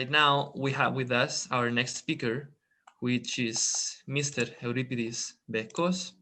right now we have with us our next speaker, which is Mr. Euripides Bekos.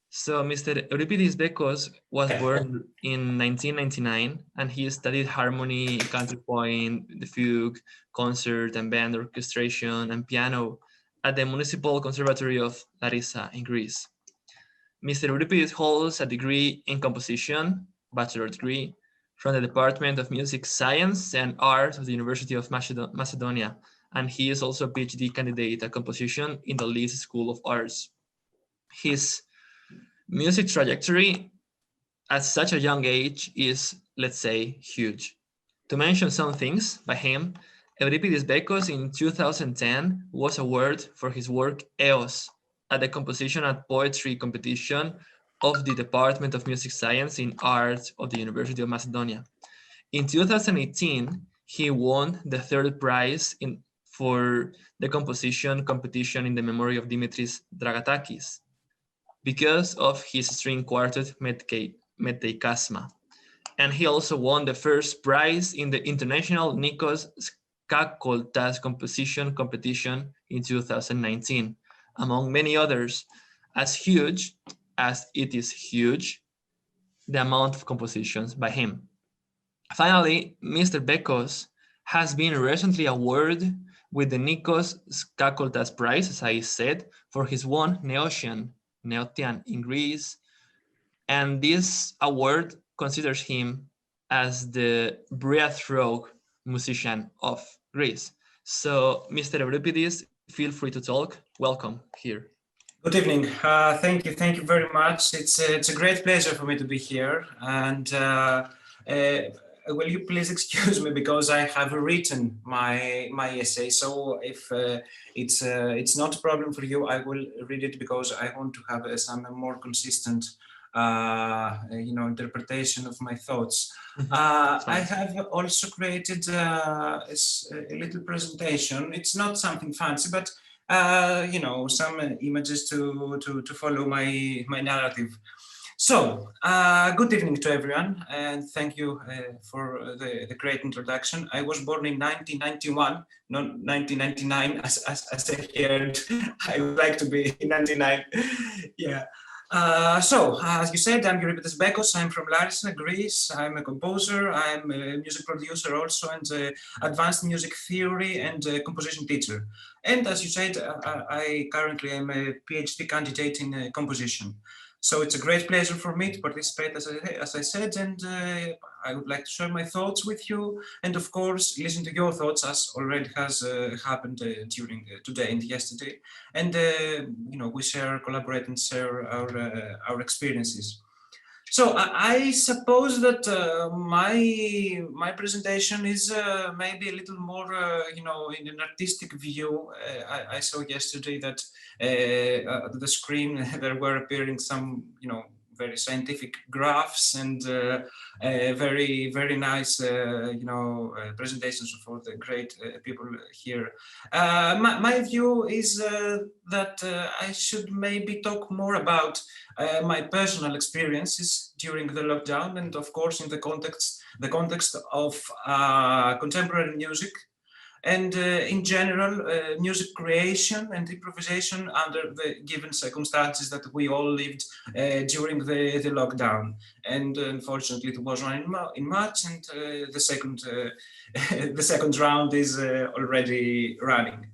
So Mr. Euripides Bekos was born in 1999 and he studied harmony, counterpoint, the fugue, concert and band orchestration and piano at the Municipal Conservatory of Larissa in Greece. Mr. Euripides holds a degree in composition, bachelor degree, from the Department of Music Science and Art of the University of Macedonia, and he is also a PhD candidate at composition in the Leeds School of Arts. His music trajectory at such a young age is, let's say, huge. To mention some things by him, Euripides Bekos in 2010 was awarded for his work EOS at the Composition and Poetry competition of the Department of Music Science in Art of the University of Macedonia. In 2018, he won the third prize for the composition competition in the memory of Dimitris Dragatakis because of his string quartet Meteikasma. And he also won the first prize in the International Nikos Skakoltas composition competition in 2019, among many others. As huge as it is huge, the amount of compositions by him. Finally, Mr. Bekos has been recently awarded with the Nikos Skakoltas Prize, as I said, for his one Neotian in Greece. And this award considers him as the breathrock musician of Greece. So, Mr. Euripides, feel free to talk. Welcome here. Good evening. Thank you very much. It's a great pleasure for me to be here. And will you please excuse me because I have written my essay. So if it's not a problem for you, I will read it because I want to have some more consistent interpretation of my thoughts. I have also created a little presentation. It's not something fancy, but some images to follow my narrative. So, good evening to everyone, and thank you for the great introduction. I was born in 1991, not 1999, as I heard. I would like to be in 99. Yeah. So, as you said, I'm Euripides Bekos. I'm from Larissa, Greece. I'm a composer. I'm a music producer also, and advanced music theory and composition teacher. And as you said, I currently am a PhD candidate in composition. So it's a great pleasure for me to participate, as I said, and I would like to share my thoughts with you, and of course, listen to your thoughts, as already has happened during today and yesterday. And we collaborate, and share our experiences. So I suppose that my presentation is maybe a little more, in an artistic view. I saw yesterday that at the screen there were appearing some, very scientific graphs and very, very nice, presentations for the great people here. My view is that I should maybe talk more about my personal experiences during the lockdown, and of course in the context of contemporary music, and in general, music creation and improvisation under the given circumstances that we all lived during the lockdown. And unfortunately, it was on in March, and the second round is already running.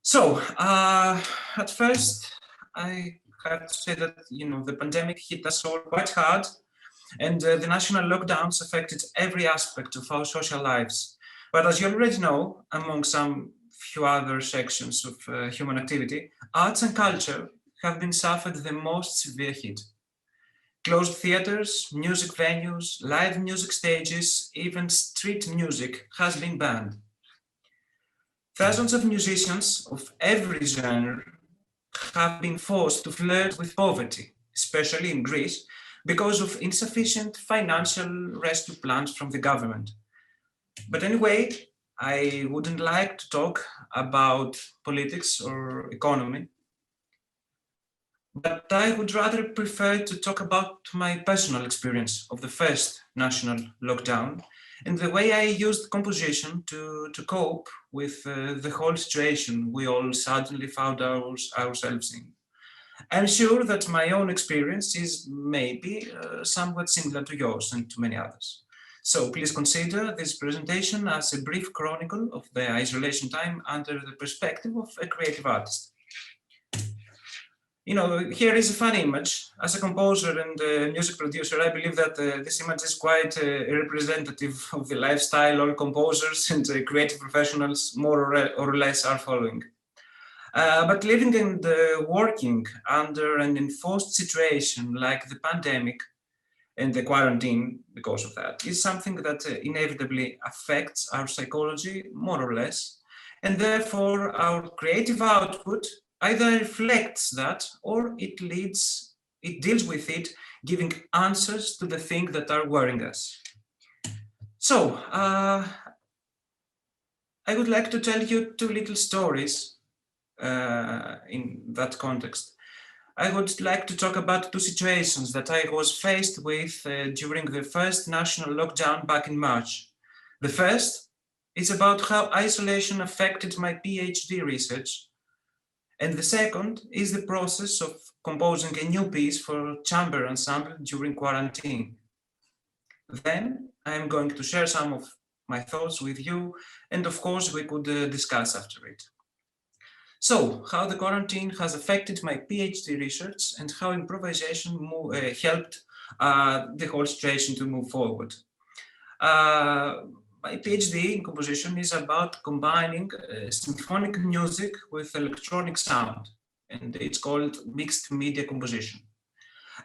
So at first, I have to say that the pandemic hit us all quite hard, and the national lockdowns affected every aspect of our social lives. But as you already know, among some few other sections of human activity, arts and culture have been suffered the most severe hit. Closed theaters, music venues, live music stages, even street music has been banned. Thousands of musicians of every genre have been forced to flirt with poverty, especially in Greece, because of insufficient financial rescue plans from the government. But anyway, I wouldn't like to talk about politics or economy, but I would rather prefer to talk about my personal experience of the first national lockdown and the way I used composition to cope with the whole situation we all suddenly found ourselves in. I'm sure that my own experience is maybe somewhat similar to yours and to many others. So please consider this presentation as a brief chronicle of the isolation time under the perspective of a creative artist. You know, here is a fun image. As a composer and a music producer, I believe that this image is quite representative of the lifestyle all composers and creative professionals more or less are following. But living and working under an enforced situation like the pandemic and the quarantine because of that is something that inevitably affects our psychology more or less, and therefore our creative output either reflects that or it deals with it, giving answers to the things that are worrying us. So I would like to tell you two little stories in that context. I would like to talk about two situations that I was faced with during the first national lockdown back in March. The first is about how isolation affected my PhD research. And the second is the process of composing a new piece for chamber ensemble during quarantine. Then I'm going to share some of my thoughts with you, and of course we could discuss after it. So, how the quarantine has affected my PhD research and how improvisation helped the whole situation to move forward. My PhD in composition is about combining symphonic music with electronic sound, and it's called mixed media composition.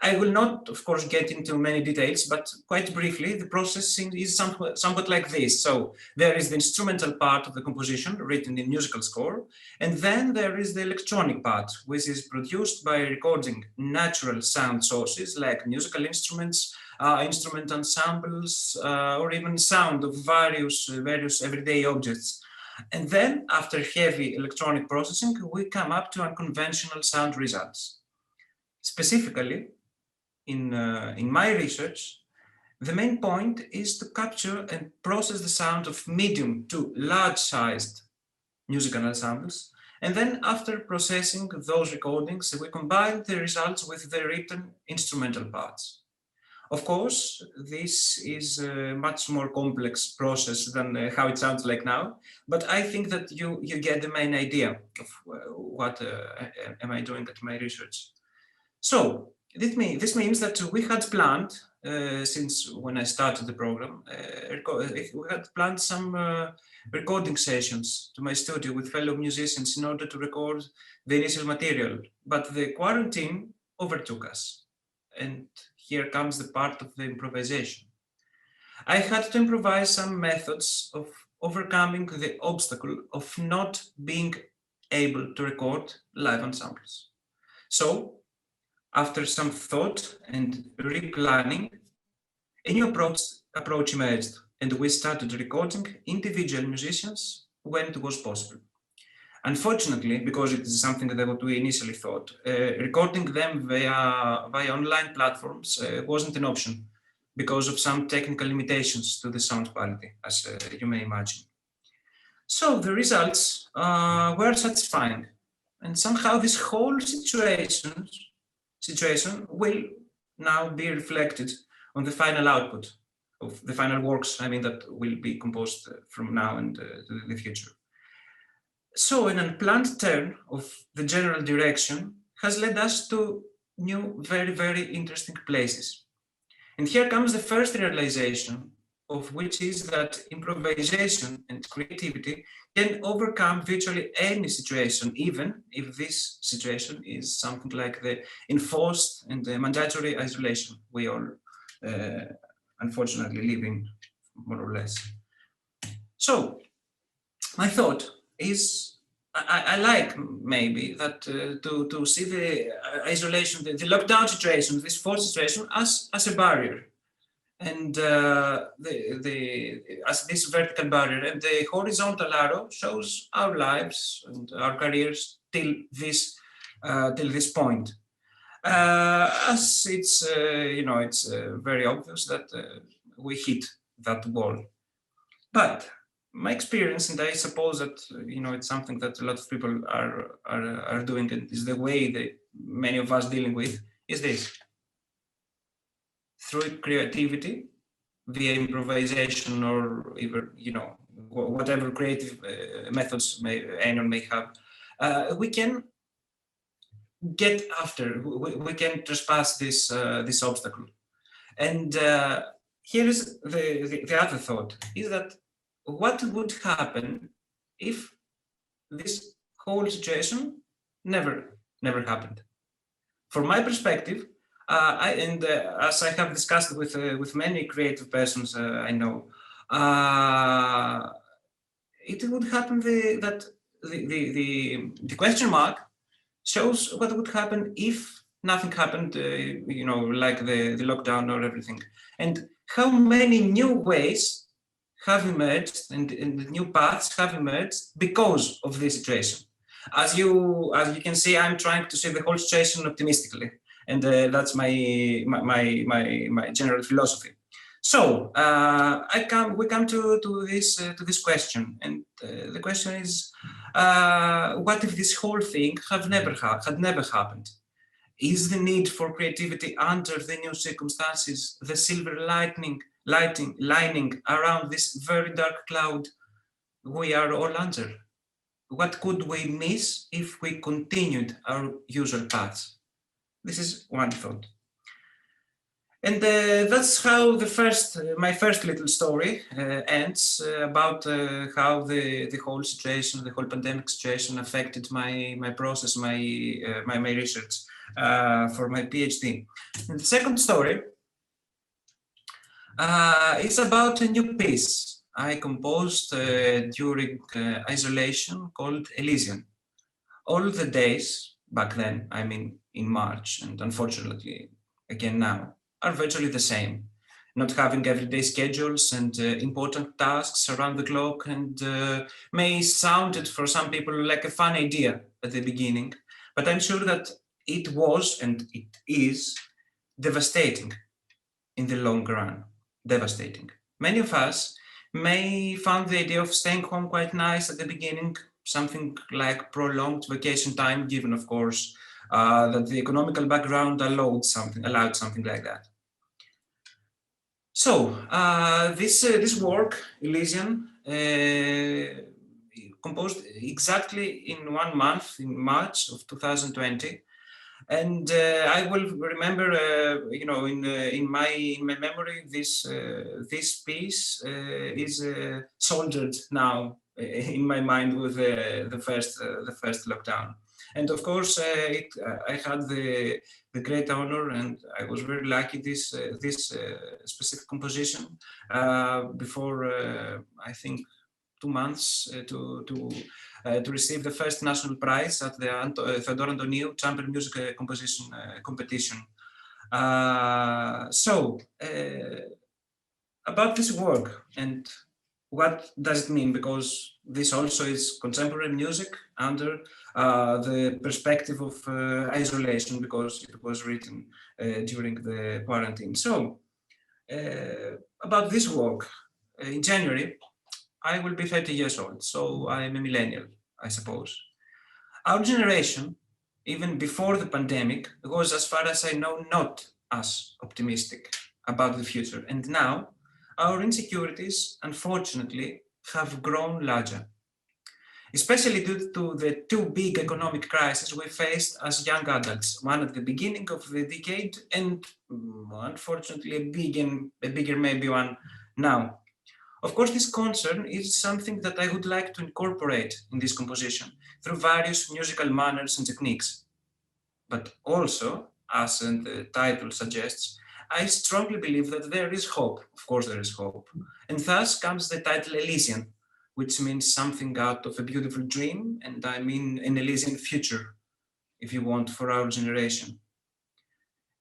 I will not, of course, get into many details, but quite briefly, the process is somewhat like this. So there is the instrumental part of the composition written in musical score, and then there is the electronic part, which is produced by recording natural sound sources like musical instruments, instrument ensembles, or even sound of various everyday objects. And then, after heavy electronic processing, we come up to unconventional sound results. Specifically, in my research, the main point is to capture and process the sound of medium to large-sized musical ensembles. And then after processing those recordings, we combine the results with the written instrumental parts. Of course, this is a much more complex process than how it sounds like now, but I think that you get the main idea of what am I doing at my research. So this means that we had planned, since when I started the program, we had planned some recording sessions to my studio with fellow musicians in order to record the initial material, but the quarantine overtook us. And here comes the part of the improvisation. I had to improvise some methods of overcoming the obstacle of not being able to record live ensembles. So, after some thought and replanning, a new approach emerged, and we started recording individual musicians when it was possible. Unfortunately, because it is something that we initially thought, recording them via online platforms wasn't an option because of some technical limitations to the sound quality, as you may imagine. So the results were satisfying, and somehow this whole situation will now be reflected on the final output of the final works, that will be composed from now and to the future. So an unplanned turn of the general direction has led us to new, very, very interesting places. And here comes the first realization of which is that improvisation and creativity can overcome virtually any situation, even if this situation is something like the enforced and the mandatory isolation we all unfortunately live in, more or less. So my thought is, I like maybe that to see the isolation, the lockdown situation, this forced situation as a barrier, and as this vertical barrier, and the horizontal arrow shows our lives and our careers till this point. As it's it's very obvious that we hit that wall But my experience, and I suppose that it's something that a lot of people are doing, and is the way that many of us dealing with, is this: through creativity, via improvisation, or even whatever creative methods anyone may have, we can get after, we can trespass this obstacle. And here is the other thought, is that what would happen if this whole situation never happened? From my perspective, as I have discussed with many creative persons I know, it would happen that the question mark shows what would happen if nothing happened, like the lockdown or everything, and how many new ways have emerged and new paths have emerged because of this situation. As you can see, I'm trying to see the whole situation optimistically, and that's my general philosophy. So we come to this question, and the question is, what if this whole thing had never happened? Is the need for creativity under the new circumstances the silver lining around this very dark cloud we are all under? What could we miss if we continued our usual paths? This is one thought. And that's how my first little story ends, about how the whole situation, the whole pandemic situation, affected my process, my research for my PhD. And the second story is about a new piece I composed during isolation, called Elysian. All the days back then, I mean in March, and unfortunately again now, are virtually the same. Not having everyday schedules and important tasks around the clock, and may sound it for some people like a fun idea at the beginning, but I'm sure that it was, and it is, devastating in the long run. Devastating. Many of us may find the idea of staying home quite nice at the beginning, something like prolonged vacation time, given of course that the economical background allowed something like that. So this work, Elysian, composed exactly in 1 month, in March of 2020, and I will remember, in my memory, this piece is soldered now in my mind with the first lockdown. And of course, I had the great honor, and I was very lucky, this specific composition before I think 2 months to receive the first national prize at the Theodor Antoniou Chamber Music Composition competition. So about this work, and what does it mean? Because this also is contemporary music under the perspective of isolation, because it was written during the quarantine. So about this work, in January, I will be 30 years old, so I'm a millennial, I suppose. Our generation, even before the pandemic, was, as far as I know, not as optimistic about the future. And now, our insecurities, unfortunately, have grown larger, especially due to the two big economic crises we faced as young adults, one at the beginning of the decade, and unfortunately a bigger maybe one now. Of course, this concern is something that I would like to incorporate in this composition through various musical manners and techniques. But also, as the title suggests, I strongly believe that there is hope. Of course, there is hope. And thus comes the title Elysian, which means something out of a beautiful dream, and I mean an Elysian future, if you want, for our generation.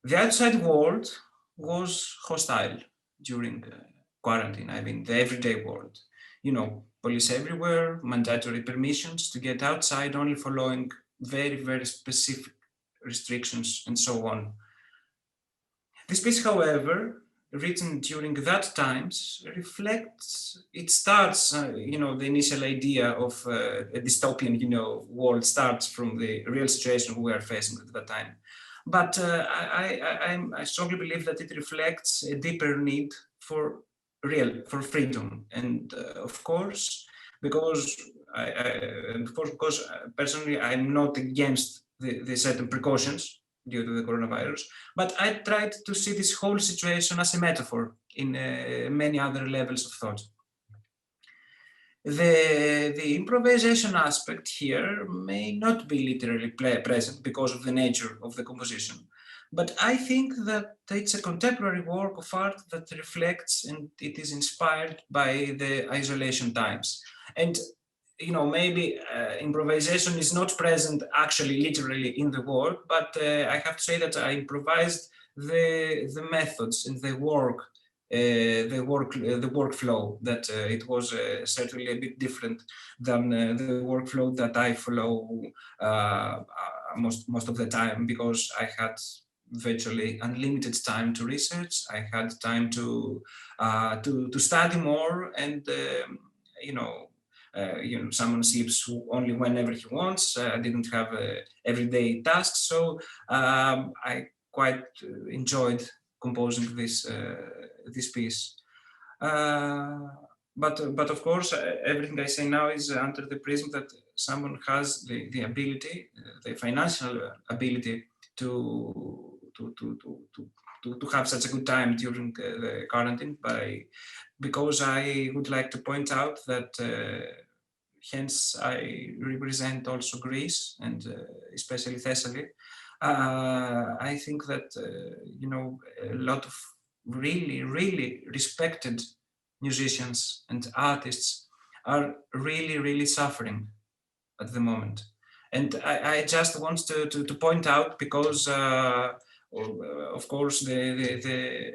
The outside world was hostile during quarantine, I mean the everyday world. Police everywhere, mandatory permissions to get outside, only following very, very specific restrictions, and so on. This piece, however, written during that times reflects, it starts, the initial idea of a dystopian, world starts from the real situation we are facing at that time. But I strongly believe that it reflects a deeper need for freedom. And of course, because personally, I'm not against the certain precautions due to the coronavirus, but I tried to see this whole situation as a metaphor in many other levels of thought. The improvisation aspect here may not be literally present because of the nature of the composition, but I think that it's a contemporary work of art that reflects and it is inspired by the isolation times. And maybe improvisation is not present actually literally in the work, but I have to say that I improvised the methods and the workflow, that it was certainly a bit different than the workflow that I follow most of the time, because I had virtually unlimited time to research. I had time to study more, and someone sleeps only whenever he wants. I didn't have everyday tasks, so I quite enjoyed composing this piece. But of course, everything I say now is under the prism that someone has the ability, the financial ability to have such a good time during the quarantine, because I would like to point out that hence I represent also Greece, and especially Thessaly. I think that a lot of really respected musicians and artists are really suffering at the moment. And I just want to point out, because of course the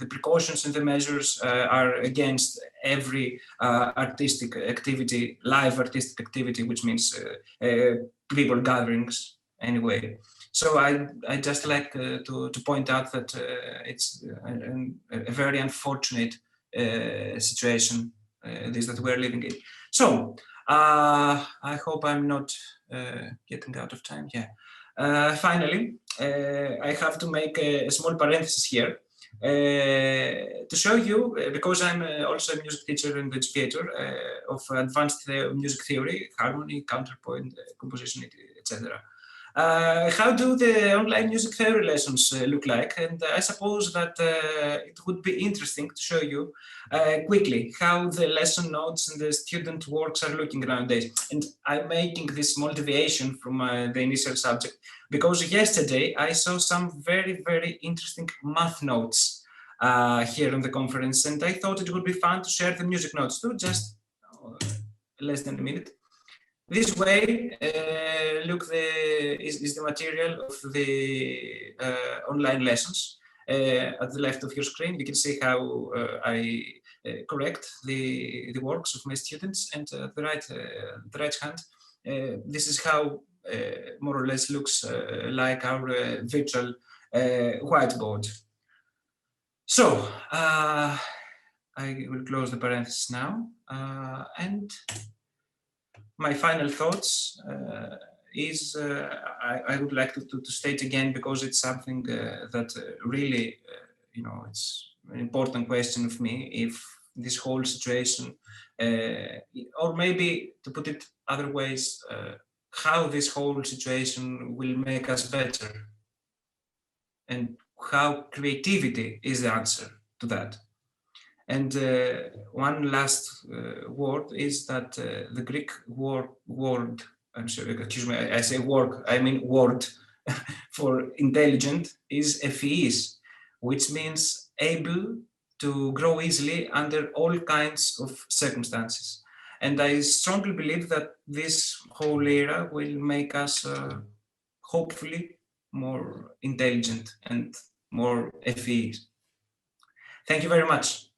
precautions and the measures are against every artistic activity, live artistic activity, which means people gatherings anyway. So I just like to point out that it's a very unfortunate situation, this that we're living in. So I hope I'm not getting out of time. Yeah. Finally, I have to make a small parenthesis here to show you, because I'm also a music teacher and educator of advanced music theory, harmony, counterpoint, composition, etc. How do the online music theory lessons look like? And I suppose that it would be interesting to show you quickly how the lesson notes and the student works are looking nowadays. And I'm making this small deviation from the initial subject, because yesterday I saw some very interesting math notes here on the conference, and I thought it would be fun to share the music notes too, just less than a minute. This way, look, is the material of the online lessons. At the left of your screen, you can see how I correct the works of my students, and the right hand, this is how more or less looks like our virtual whiteboard. So I will close the parenthesis now, and my final thoughts is I would like to state again, because it's something that really, it's an important question of me, if this whole situation, or maybe to put it other ways, how this whole situation will make us better, and how creativity is the answer to that. And one last word is that the Greek word, I'm sorry, excuse me, I say word, I mean word for intelligent is ephies, which means able to grow easily under all kinds of circumstances. And I strongly believe that this whole era will make us hopefully more intelligent and more ephies. Thank you very much.